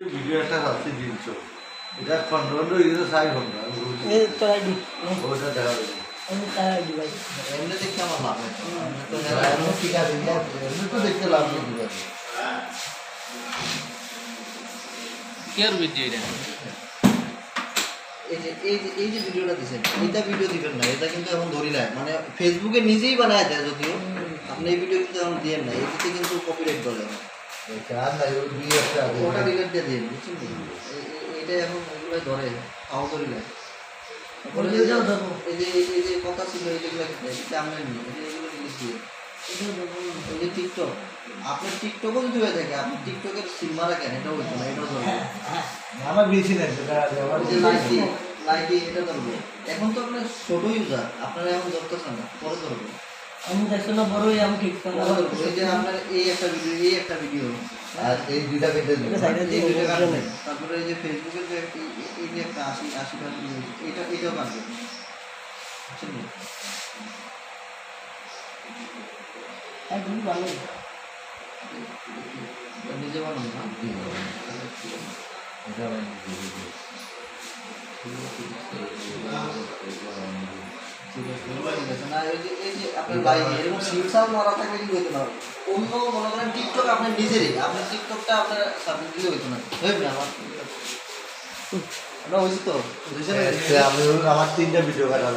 video একটা আছে দিনছো এটা কন্ট্রোল ইউজ সাই ঘন্টা এই তো আইডি ওটা দেখা যাবে আমি তার আইডি ভাই এমনি দেখতে আমার লাভ নেই তো এমন ঠিক আছে এমনি তো দেখতে লাভ নেই ঠিক আছে কেয়ার ভিডিও এটা এই যে ভিডিওটা দিছেন এইটা ভিডিও দিবেন না এটা কিন্তু এখন ধরি না মানে ফেসবুকে নিজেই বানায় দেয় যদিও আপনি এই ভিডিও কিন্তু এখন দিয়েন না এটাতে কিন্তু কপিরাইট বলে আর না ওই দুই একটা আছে ওটা ডিলিট দিয়ে দিন বুঝছেন এটা এখন ওগুলো ধরে তাও ধরি না এই যে কথা ছিল এইগুলো জানলেন না এইগুলো ডিলিট দিয়ে এই যে টিকটক আপনার টিকটকও যদি হয়ে থাকে আপনি টিকটকের সিম মারা কেন এটা হইতো না এটাও ধরবে আমার বেশি না সেটা আমার যে লাইকি এটা ধরবে এখন তো আপনার ছোট ইউজার আপনারা এখন ধরতেছেন না পরে ধরবে আমি দেখছো না বড়ই আমি ঠিক পরে ধরবে এই যে আপনার এই একটা ভিডিও আর এই দুইটা কেটে দিই সাইডে দিয়ে এই দুইটা কাটবে তারপরে এই যে ফেসবুকে যে এই যে একটা 80 এটাও কাটবে বুঝছেন আইডি ভালো নিজে বানাবো না এটা এই যে আপনার বাইক এরকম সিমসাম মারা থাকলে কি হইতো না অন্য মনে করেন টিকটক আপনার নিজেরই আপনার টিকটকটা আপনার সাবমিট দিলে হইতো না হইবে না আমার হয়েছে তো আমি আমার 3টা ভিডিও কাটা